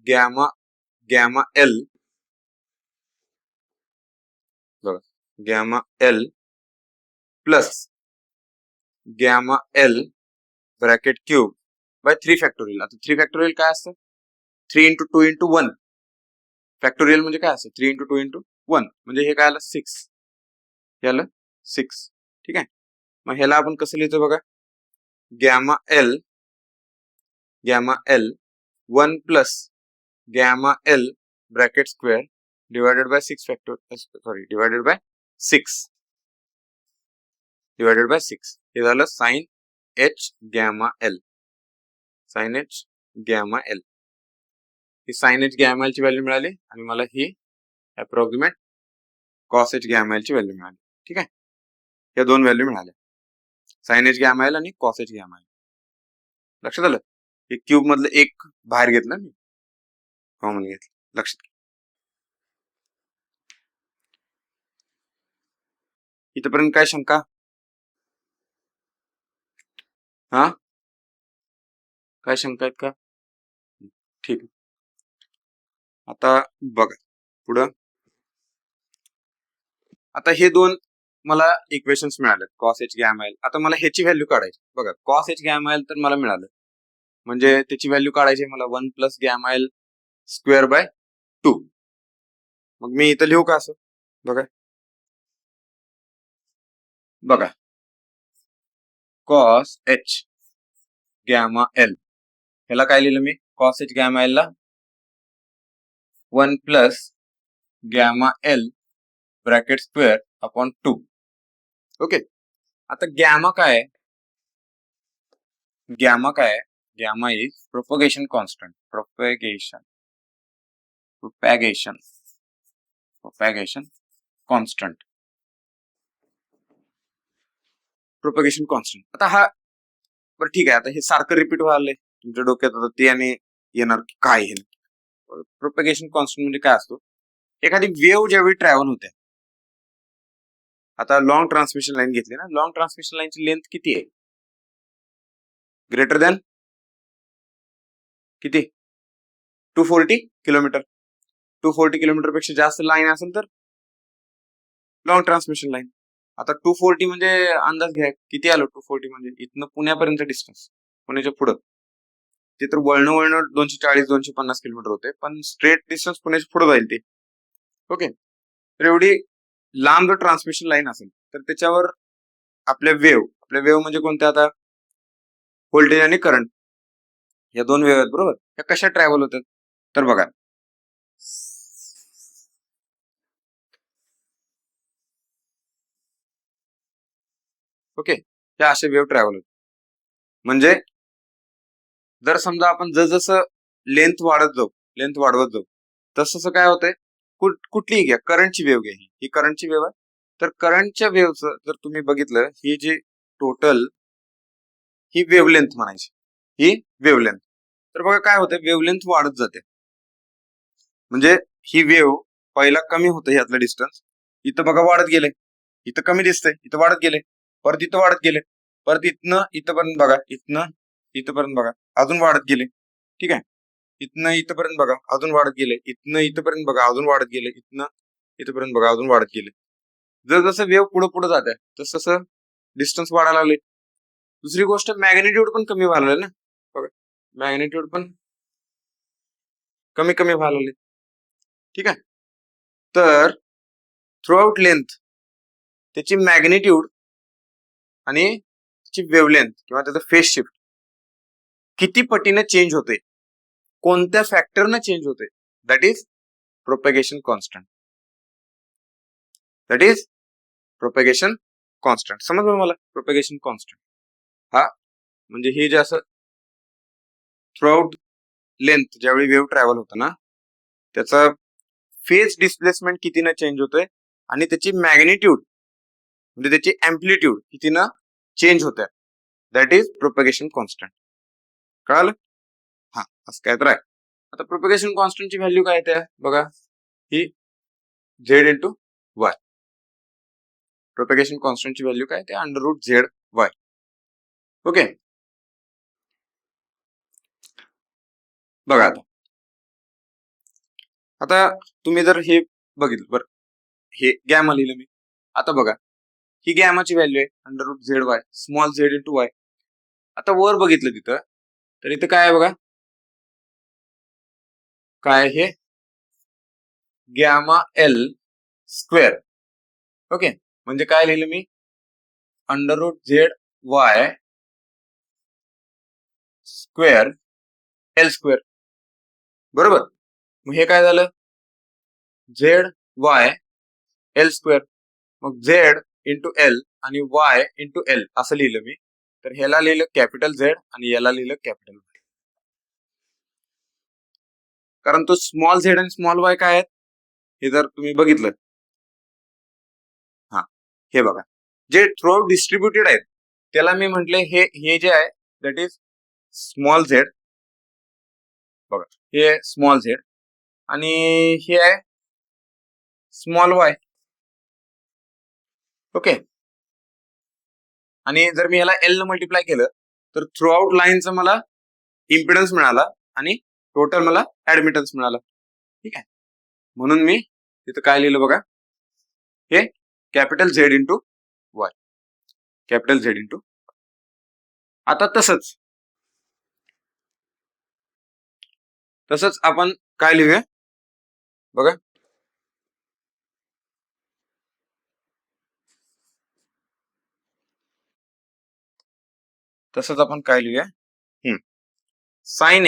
gamma L बघा, gamma L plus gamma L bracket cube by 3 factorial. आता 3 फॅक्टोरियल काय असतं? 3 × 2 × 1 फॅक्टोरियल म्हणजे काय असतं? 3 × 2 × 1 म्हणजे हे काय आलं? 6. हे आलं 6. ठीक आहे. मग ह्याला आपण कसं लिहितो बघा, gamma L 1 plus gamma L bracket square divided by 6 divided by 6 हे झालं sine H gamma L. Sine H gamma L ही साइन एच गॅमा एल ची व्हॅल्यू मिळाली आणि मला ही approximate cos H gamma L ची व्हॅल्यू मिळाली. ठीक आहे. या दोन व्हॅल्यू मिळाल्या, साइन एच गॅमा एल आणि कॉस एच गॅमा एल. लक्षात आलं? हे क्यूब मधलं एक बाहेर घेतलं मी, कॉमन घेतलं. लक्षात घ्या. इथपर्यंत काय शंका? हा, काय शंका आहेत का? ठीक. आता बघा पुढं. आता हे दोन मला इक्वेशन्स मिळाले, कॉस एच गॅमा एल. आता मला ह्याची व्हॅल्यू काढायची. बघा, कॉस एच गॅमा एल तर मला मिळालं, म्हणजे त्याची व्हॅल्यू काढायची मला 1 plus gamma L square bye 2. मग मी इथं लिहू का असं? बघा कॉस एच गॅमा एल, ह्याला काय लिहिलं मी? कॉस एच गॅमा एल ला 1 plus gamma L bracket square upon 2. Okay. आता गॅमा काय आहे? Gamma is propagation constant. Propagation constant. Propagation constant. आता हा बरं ठीक आहे, आता हे सारखं रिपीट व्हायला तुमच्या डोक्यात होतं ते आणि येणार काय हे. प्रोपगेशन कॉन्स्टंट म्हणजे काय असतो? एखादी वेव्ह ज्यावेळी ट्रॅव्हल होते, आता लॉंग ट्रान्समिशन लाईन घेतली ना, लॉंग ट्रान्समिशन लाईनची लेंथ किती आहे? ग्रेटर दॅन किती? 240 किलोमीटर. 240 किलोमीटर पेक्षा जास्त लाईन असेल तर लॉंग ट्रान्समिशन लाईन. आता 240 म्हणजे अंदाज घ्या किती आलं. 240 म्हणजे इथनं पुण्यापर्यंत डिस्टन्स, पुण्याच्या पुढं. ते तर वळणं 240-250 किलोमीटर होते, पण स्ट्रेट डिस्टन्स पुण्याच्या पुढे जाईल ते. ओके. तर एवढी लांब ट्रान्समिशन लाईन असेल तर त्याच्यावर आपल्या वेव्ह म्हणजे कोणत्या? आता व्होल्टेज आणि करंट या दोन वेव्ह आहेत, बरोबर. या कशा ट्रॅव्हल होतात? तर बघा, ओके, या अशा वेव्ह ट्रॅव्हल होतात. म्हणजे जर समजा आपण जसं लेंथ वाढवत जाऊ तसं काय होतंय? कुठलीही घ्या, करंटची वेव्ह घ्या, ही करंटची वेव्ह आहे. तर करंटच्या वेव्हचं जर तुम्ही बघितलं, ही जी टोटल ही वेव्हलेंथ म्हणायची, ही वेव्हलेंथ. तर बघा काय होतं, वेव्हलेंथ वाढत जाते. म्हणजे ही वेव्ह पहिला कमी होतं ह्यातलं डिस्टन्स, इथं बघा वाढत गेले, इथं कमी दिसतंय, इथं वाढत गेले, परत इथं वाढत गेले, परत इथनं इथपर्यंत बघा, इथनं इथपर्यंत बघा, अजून वाढत गेले. ठीक आहे. इथनं इथपर्यंत बघा, अजून वाढत गेले, इथनं इथपर्यंत बघा, अजून वाढत गेले, इथनं इथपर्यंत बघा, अजून वाढत गेले. जर जसं वेव्ह पुढे पुढे जात आहे तसं तसं डिस्टन्स वाढायला लागले. दुसरी गोष्ट, मॅग्नेट्यूड पण कमी व्हायला लागले ना. बघा, मॅग्नेट्यूड पण कमी कमी व्हायला लागले. ठीक आहे. तर थ्रू आउट लेंथ त्याची मॅग्नेट्यूड आणि त्याची वेव्हलेंथ किंवा त्याचं फेज शिफ्ट किती पटीने चेंज होते, कोणत्या फॅक्टरने चेंज होते, दॅट इज प्रोपॅगेशन कॉन्स्टंट. समजलं मला? प्रोपॅगेशन कॉन्स्टंट हा म्हणजे हे जे असं थ्रू आउट लेंथ ज्यावेळी वेव्ह ट्रॅव्हल होतं ना, त्याचा फेज डिस्प्लेसमेंट कितीनं चेंज होतोय आणि त्याची मॅग्नेट्यूड म्हणजे त्याची अँप्लिट्यूड कितीनं चेंज होते, दॅट इज प्रोपॅगेशन कॉन्स्टंट. कळालं? हा, असं काय तर आहे. आता प्रोपॅगेशन कॉन्स्टंटची व्हॅल्यू काय येते बघा, ही झेड इंटू वाय. प्रोपॅगेशन कॉन्स्टंटची व्हॅल्यू काय? ते √ZY. ओके. बघा आता तुम्ही जर हे बघितलं, बरं हे गॅमा लिहिलं मी. आता बघा, ही गॅमाची व्हॅल्यू आहे under root Z Y, small Z into Y. आता वर बघितलं तिथं, तर इथं काय आहे बघा, काय हे गॅमा एल स्क्वेअर. ओके, म्हणजे काय लिहिलं मी, under root Z Y square L square. बरोबर. मग हे काय झालं, झेड वाय एल स्क्वेअर. मग झेड इंटू एल आणि वाय इंटू एल असं लिहिलं मी. तर ह्याला लिहिलं कॅपिटल झेड आणि याला लिहिलं कॅपिटल वाय. कारण तो स्मॉल झेड आणि स्मॉल वाय काय आहेत हे जर तुम्ही बघितलं, हा हे बघा, जे थ्रू डिस्ट्रीब्युटेड आहेत त्याला मी म्हटले हे जे आहे दॅट इज स्मॉल झेड. बघा, हे स्मॉल झेड आणि हे आहे स्मॉल वाय. ओके, आणि जर मी याला एल न मल्टिप्लाय केलं तर थ्रू आउट लाईनचा मला इम्पिडन्स मिळाला आणि टोटल मला ऍडमिटन्स मिळाला. ठीक आहे, म्हणून मी तिथं काय लिहिलं बघा, हे capital Z into Y, capital Z into. आता तसंच आपण काय लिहूया बघा, तसंच आपण काय लिहूया, साइन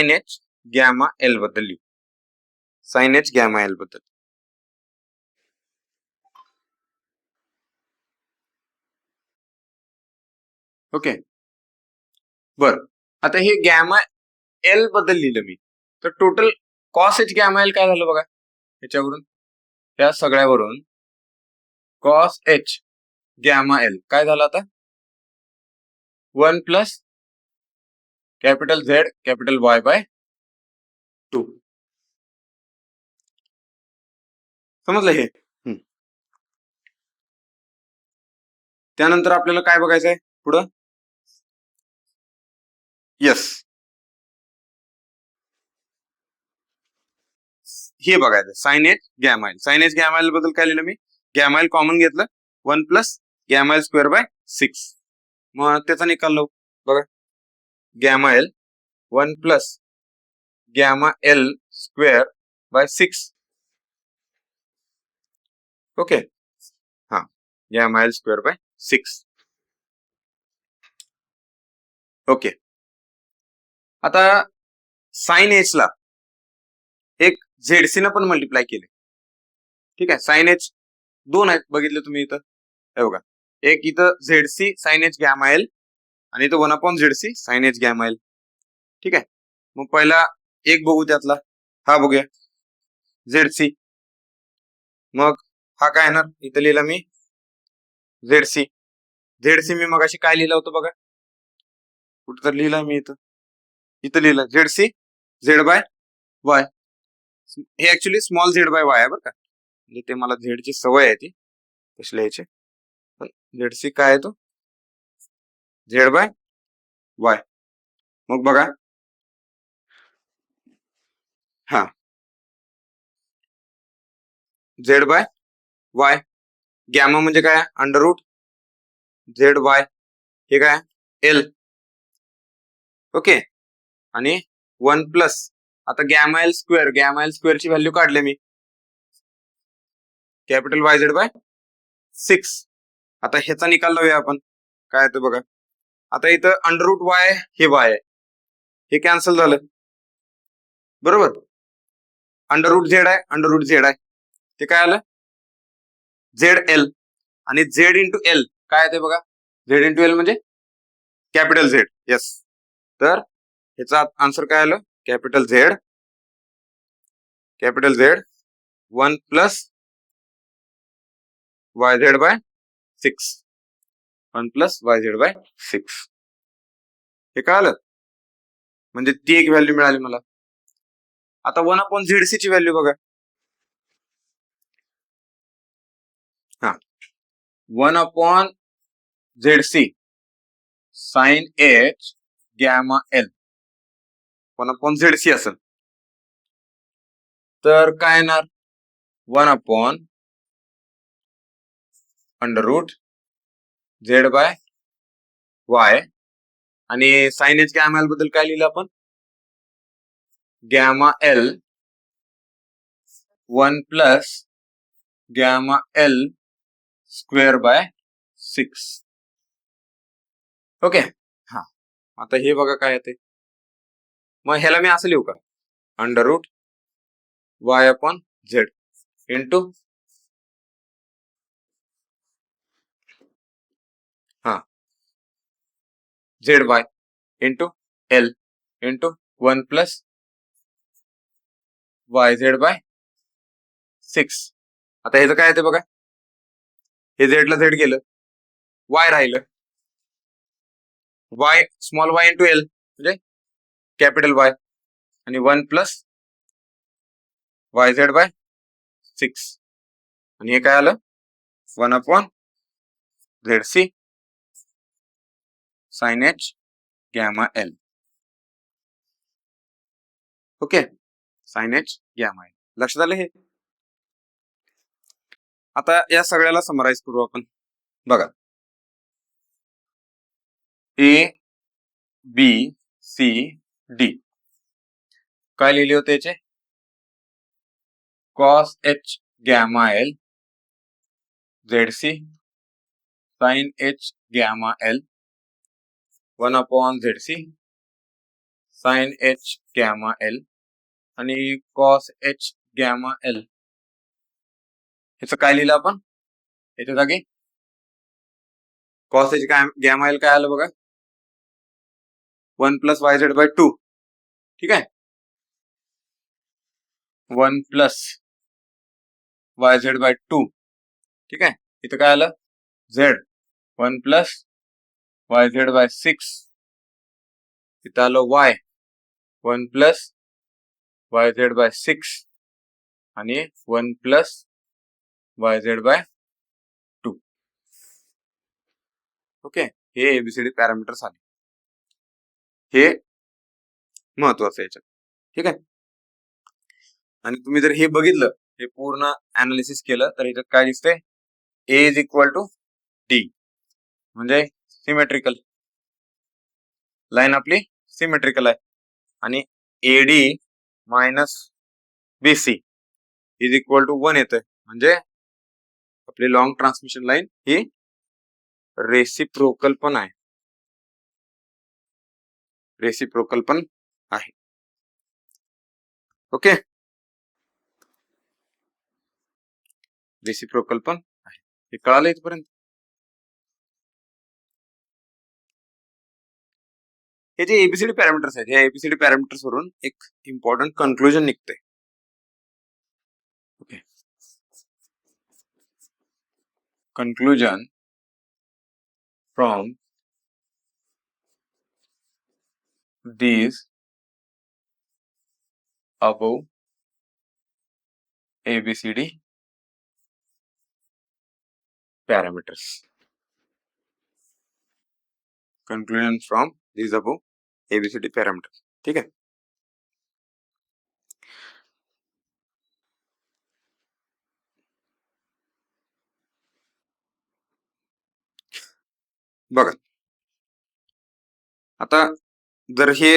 एच गॅमा एल बद्दल लिहू, साइन एच गॅमा एल बद्दल. ओके, बर. आता हे गॅमा एल बद्दल लिहिलं मी, तर total cos H gamma L काय झालं बघा, ह्याच्यावरून त्या सगळ्यावरून कॉस एच गॅमा एल काय झालं आता, 1 plus capital Z capital y by 2. समजलं हे. त्यानंतर आपल्याला काय बघायचंय पुढं, येस, हे बघायचं sine H gamma L. Sine H gamma L बद्दल काय लिहिलं मी, गॅमा एल कॉमन घेतलं, 1 plus gamma L square by 6. मग त्याचा निकाल लावू बघा, gamma L 1 plus gamma L square by 6. Okay, हा, gamma L square by 6. Okay, आता साइन एच ला एक झेडसी न पण मल्टिप्लाय केले. ठीक आहे, साइन एच 2 आहेत बघितले तुम्ही इथं, हे बघा, एक इथं झेडसी साइन एच गॅमा एल आणि इथं 1/झेडसी साइन एच गॅमा एल. ठीक आहे, मग पहिला एक बघू त्यातला, हा बघूया झेडसी. मग हा काय येणार, इथं लिहिला मी झेडसी. झेडसी मी मग अशी काय लिहिलं होतं बघा, कुठं तर लिहिलं मी इथं लिहिलं झेडसी झेड बाय वाय. हे actually small Z by Y आहे बरं का, म्हणजे ते मला झेडची सवय आहे ती तशी लिहायची. झेडसी काय आहे तो झेड बाय वाय. मग बघा, हा झेड बाय वाय, गॅमा म्हणजे काय, अंडर रूट झेड वाय, हे काय एल. ओके, आणि 1 प्लस, आता गॅमा एल स्क्वेअर ची व्हॅल्यू काढली मी, कॅपिटल वाय झेड बाय 6. आता ह्याचा निकाल लावूया आपण, काय येतं बघा, आता इथं अंडर रूट वाय हे वाय आहे, हे कॅन्सल झालं. बरोबर, अंडर रूट झेड आहे, ते काय आलं झेड एल, आणि झेड इंटू एल काय येते बघा, झेड इंटू एल म्हणजे कॅपिटल झेड. येस, तर ह्याचा आन्सर काय आलं, capital Z 1 plus Y Z by 6, 1 plus Y Z by 6. हे काय आलं, म्हणजे ती एक व्हॅल्यू मिळाली मला. आता 1/झेडसी ची व्हॅल्यू बघा, हा 1/झेडसी साइन एच गॅमा एल 1/झेडसी असेल तर काय येणार, 1 upon under root Z by Y आणि साइन एच गॅमा एल बद्दल काय लिहिलं आपण gamma L 1 plus gamma L square by 6 okay हा आता हे बघा काय येते मग ह्याला मी असं लिहू का under root Y upon Z into हा Z Y into L into 1 plus Y Z by 6 आता ह्याचं काय येते बघा हे झेडला झेड गेलं वाय राहिलं Y small Y into L म्हणजे कॅपिटल वाय आणि 1 प्लस वाय झेड बाय 6 आणि हे काय आलं 1 upon Z C sine H gamma L okay sine H gamma L लक्षात आलं हे आता या सगळ्याला समराइज करू आपण बघा ए बी सी डी काय लिहिले होते याचे cos H gamma L Z C sine H gamma L 1 upon Z C sine H gamma L आणि कॉस एच गॅमा एल ह्याचं काय लिहिलं आपण याच्या जागी कॉस एच गॅमा एल काय आलं बघा 1 प्लस वाय झेड बाय 2 ठीक आहे 1 प्लस वाय झेड बाय 2 ठीक आहे इथं काय आलं Z 1 plus Y Z by 6 इथं आलं Y 1 plus Y Z by 6 आणि 1 plus Y Z by 2 okay हे एबीसीडी पॅरामीटर्स आले हे महत्वाचं याच्यात ठीक आहे आणि तुम्ही जर हे बघितलं हे पूर्ण अनालिसिस केलं तर याच्यात काय दिसतंय A is equal to D म्हणजे सिमेट्रिकल लाईन आपली सिमेट्रिकल आहे आणि eddy minus BC is equal to 1 येतंय म्हणजे आपली लॉंग ट्रान्समिशन लाईन ही रेसिप्रोकल पण आहे रेसिप्रोकल पण आहे ओके रेसिप्रोकल पण आहे हे कळालं इथपर्यंत हे जे एबीसीडी पॅरामीटर्स आहेत या एबीसीडी पॅरामीटर्स वरून एक इम्पॉर्टंट कन्क्लुजन निघते okay conclusion from these above ABCD parameters. Conclusion from these above ABCD parameters. ठीक आहे बघा आता जर हे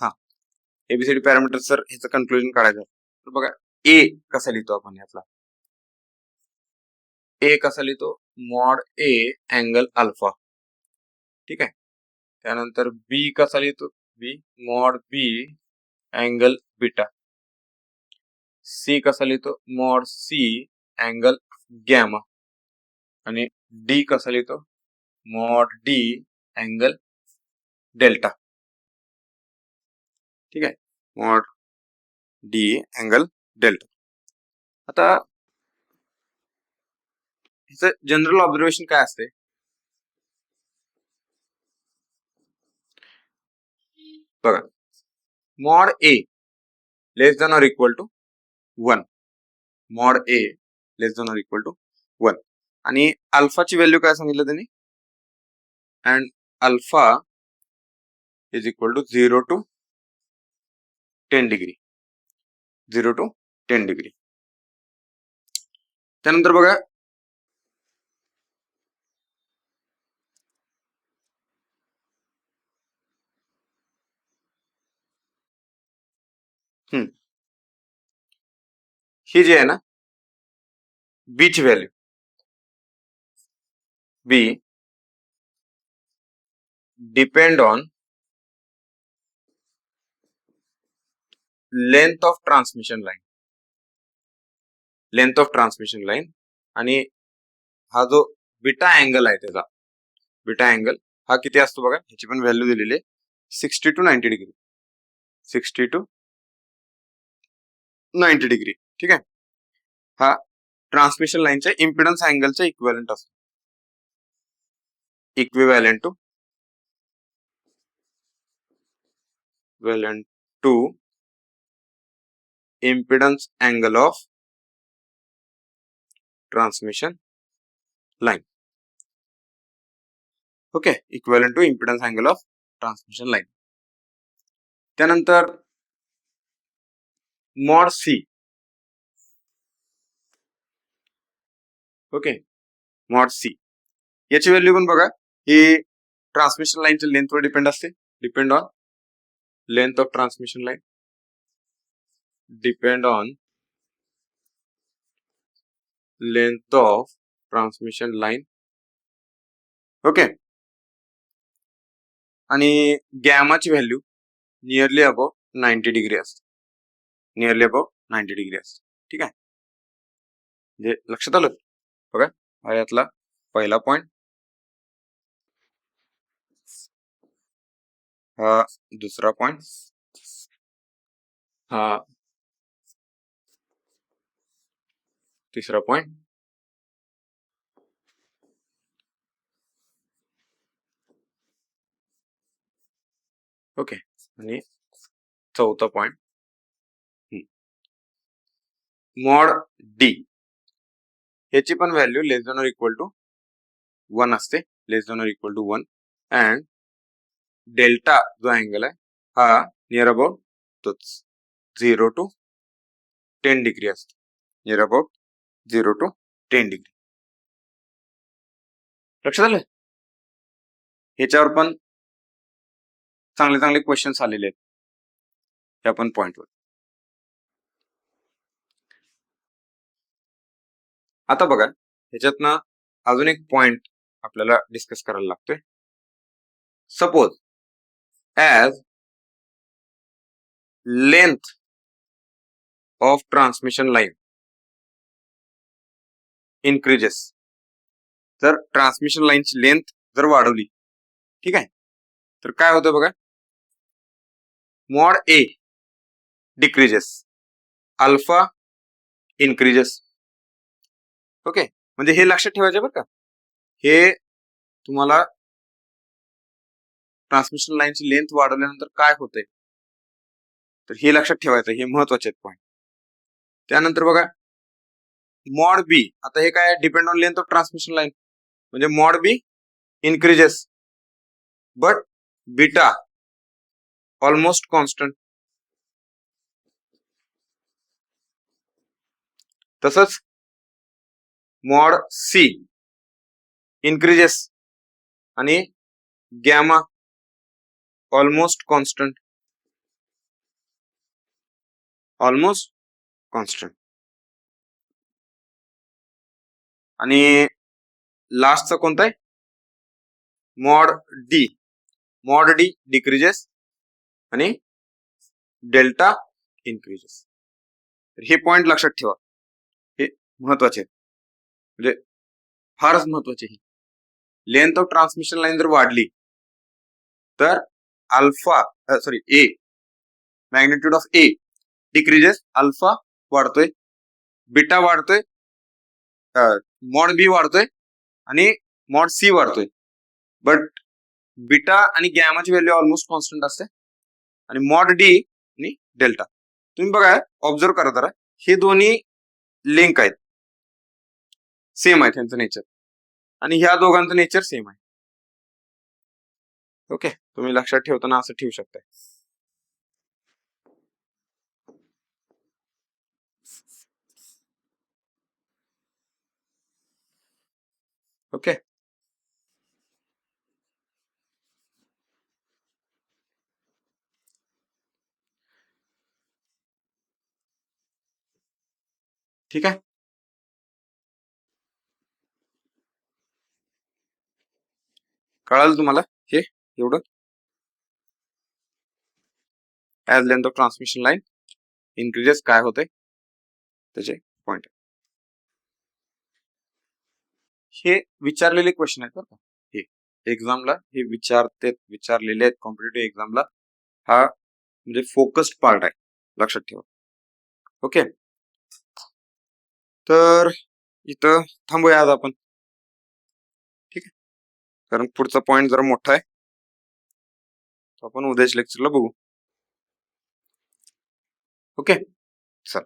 हा एबीसीडी पॅरामीटर सर ह्याचं कन्क्लुजन काढायचं तर बघा ए कसा लिहितो आपण यातला ए कसा लिहितो मॉड ए अँगल अल्फा ठीक आहे त्यानंतर बी कसा लिहितो बी मॉड बी अँगल बीटा सी कसा लिहितो मॉड सी अँगल गॅमा आणि डी कसा लिहितो मॉड डी अँगल डेल्टा ठीक आहे मॉड डी अँगल डेल्टा आता ह्याचं जनरल ऑब्झर्वेशन काय असते बघा mod A less than or equal to 1 mod A less than or equal to 1 आणि अल्फाची व्हॅल्यू काय सांगितलं त्यांनी and alpha is equal to 0 to 10 degree, 0 to 10 degree. त्यानंतर बघा ही जी आहे ना बीची value, B depend on length of transmission line, length of transmission line. आणि हा जो बीटा अँगल आहे त्याचा, बीटा अँगल हा किती असतो बघा, ह्याची पण व्हॅल्यू दिलेली आहे 60 to 90 डिग्री, 60 to 90 डिग्री. ठीक आहे. हा ट्रान्समिशन लाईनच्या इम्पिडन्स अँगलचा इक्विव्हॅलंट असतो, equivalent to impedance angle of transmission line. Okay, equivalent to impedance angle of transmission line. त्यानंतर mod C. Okay, mod C याची व्हॅल्यू पण बघा, ही ट्रान्समिशन लाईनच्या लेंथवर डिपेंड असते, depend on length of transmission line, depend on length of transmission line. Okay. आणि गॅमाची व्हॅल्यू नियरली अबव 90 डिग्री असते, नियरली अबव 90 डिग्री असते. ठीक आहे, म्हणजे लक्षात आलं बघा. हा यातला पहिला पॉइंट, हा दुसरा पॉइंट, हा तिसरा पॉइंट, ओके. आणि चौथा पॉइंट मॉड डी. ह्याची पण value less than or equal to 1 असते, less than or equal to 1. And delta जो अँगल आहे हा नियर अबाउट तोच 0 to 10 डिग्री असतो, नियर अबाउट 0 to 10 डिग्री. लक्षात आलं. ह्याच्यावर पण चांगले चांगले क्वेश्चन्स आलेले आहेत ह्या पण पॉइंटवर. आता बघा ह्याच्यातनं अजून एक पॉइंट आपल्याला डिस्कस करायला लागतोय. Suppose as length of transmission line increases. जर ट्रान्समिशन लाईनची लेंथ जर वाढवली, ठीक आहे, तर काय होतं बघा, मॉड ए डिक्रीजेस, अल्फा इन्क्रीजेस. ओके, म्हणजे हे लक्षात ठेवायचं बरं का. हे तुम्हाला ट्रान्समिशन लाईनची लेंथ वाढवल्यानंतर काय होतंय तर हे लक्षात ठेवायचं, हे महत्वाचे पॉइंट. त्यानंतर बघा मॉड बी. आता हे काय depend on length of transmission line, म्हणजे mod B increases but beta almost constant. तसंच मॉड सी इन्क्रीजेस आणि gamma almost constant, almost constant. आणि लास्टचा कोणता आहे, mod D. Mod D decreases आणि डेल्टा इन्क्रीजेस. हे पॉइंट लक्षात ठेवा, हे महत्वाचे आहेत, म्हणजे फारच महत्वाचे. ही लेंथ ऑफ ट्रान्समिशन लाईन जर वाढली तर alpha A magnitude of A decreases, alpha वाढतोय, बीटा वाढतोय, मॉड बी वाढतोय आणि मॉड सी वाढतोय. बट बीटा आणि गॅमाची व्हॅल्यू ऑलमोस्ट कॉन्स्टंट असते. आणि मॉड डी आणि डेल्टा तुम्ही बघा, ऑब्झर्व करा जरा, हे दोन्ही लिंक आहेत, सेम आहे त्यांचं नेचर, आणि ह्या दोघांचं नेचर सेम आहे. ओके, तुम्ही लक्षात ठेवताना असं ठेवू शकता. ओके. ठीक आहे. कळालं तुम्हाला हे एवढं? As length of transmission line increases काय होते त्याचे पॉइंट. हे विचारलेले क्वेश्चन आहेत बरं का. हे एक्झामला हे विचारलेले आहेत कॉम्पिटेटिव्ह एक्झामला. हा म्हणजे फोकस्ड पार्ट आहे, लक्षात ठेवा. ओके. तर इथं थांबूया आज आपण. ठीक आहे, कारण पुढचा पॉइंट जरा मोठा आहे, आपण उद्याच्या लेक्चरला बघू. ओके, चल.